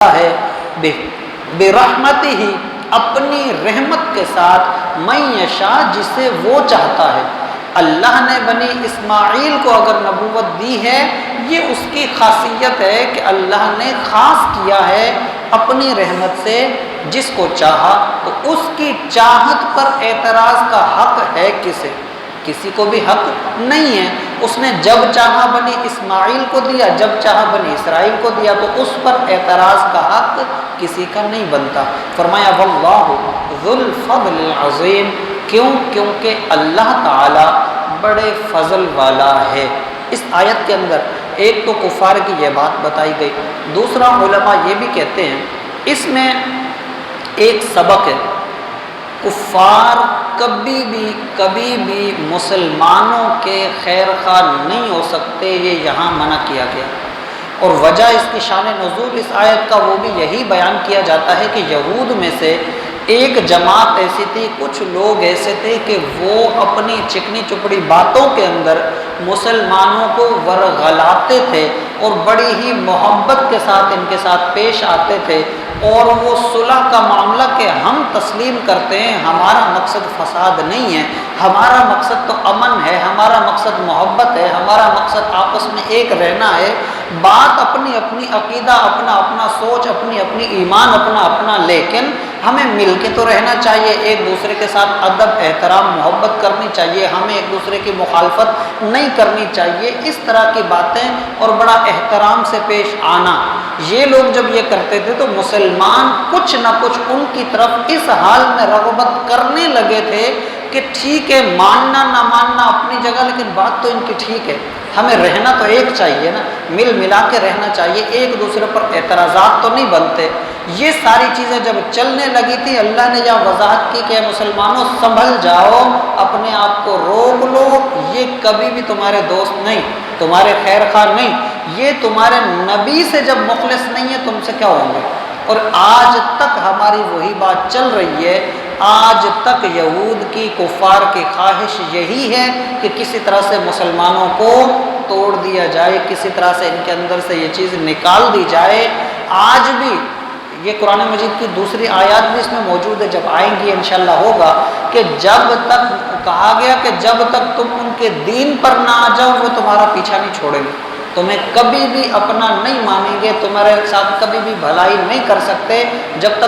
ہے برحمتہ ہی اپنی رحمت کے ساتھ من یشاء جسے وہ چاہتا ہے۔ اللہ نے بنی اسماعیل کو اگر نبوت دی ہے یہ اس کی خاصیت ہے کہ اللہ نے خاص کیا ہے اپنی رحمت سے جس کو چاہا، تو اس کی چاہت پر اعتراض کا حق ہے کسے؟ کسی کو بھی حق نہیں ہے۔ اس نے جب چاہا بنی اسماعیل کو دیا، جب چاہا بنی اسرائیل کو دیا، تو اس پر اعتراض کا حق کسی کا نہیں بنتا۔ فرمایا واللہ ذو الفضل العظیم، کیوں؟ کیونکہ اللہ تعالی بڑے فضل والا ہے۔ اس آیت کے اندر ایک تو کفار کی یہ بات بتائی گئی، دوسرا علماء یہ بھی کہتے ہیں اس میں ایک سبق ہے، کفار کبھی بھی مسلمانوں کے خیر خواہ نہیں ہو سکتے، یہ یہاں منع کیا گیا۔ اور وجہ اس کی شان نزول اس آیت کا وہ بھی یہی بیان کیا جاتا ہے کہ یہود میں سے ایک جماعت ایسی تھی، کچھ لوگ ایسے تھے کہ وہ اپنی چکنی چپڑی باتوں کے اندر مسلمانوں کو ورغلاتے تھے اور بڑی ہی محبت کے ساتھ ان کے ساتھ پیش آتے تھے، اور وہ صلح کا معاملہ کہ ہم تسلیم کرتے ہیں، ہمارا مقصد فساد نہیں ہے، ہمارا مقصد تو امن ہے، ہمارا مقصد محبت ہے، ہمارا مقصد آپس میں ایک رہنا ہے۔ بات اپنی اپنی عقیدہ، اپنا اپنا سوچ، اپنی اپنی ایمان اپنا اپنا، لیکن ہمیں مل کے تو رہنا چاہیے، ایک دوسرے کے ساتھ ادب احترام محبت کرنی چاہیے، ہمیں ایک دوسرے کی مخالفت نہیں کرنی چاہیے، اس طرح کی باتیں اور بڑا احترام سے پیش آنا۔ یہ لوگ جب یہ کرتے تھے تو مسلمان کچھ نہ کچھ ان کی طرف اس حال میں رغبت کرنے لگے تھے کہ ٹھیک ہے، ماننا نہ ماننا اپنی جگہ، لیکن بات تو ان کی ٹھیک ہے، ہمیں رہنا تو ایک چاہیے نا، مل ملا کے رہنا چاہیے، ایک دوسرے پر اعتراضات تو نہیں بنتے۔ یہ ساری چیزیں جب چلنے لگی تھی، اللہ نے یہاں وضاحت کی کہ مسلمانوں سنبھل جاؤ، اپنے آپ کو روک لو، یہ کبھی بھی تمہارے دوست نہیں، تمہارے خیر خواہ نہیں، یہ تمہارے نبی سے جب مخلص نہیں ہے تم سے کیا ہوں گے؟ اور آج تک ہماری وہی بات چل رہی ہے، آج تک یہود کی کفار کی خواہش یہی ہے کہ کسی طرح سے مسلمانوں کو توڑ دیا جائے، کسی طرح سے ان کے اندر سے یہ چیز نکال دی جائے۔ آج بھی یہ قرآن مجید کی دوسری آیات بھی اس میں موجود ہے، جب آئیں گی انشاءاللہ ہوگا کہ جب تک کہا گیا کہ جب تک تم ان کے دین پر نہ آ جاؤ وہ تمہارا پیچھا نہیں چھوڑیں گے، تمہیں کبھی بھی اپنا نہیں مانیں گے، تمہارے ساتھ کبھی بھی بھلائی نہیں کر سکتے جب تک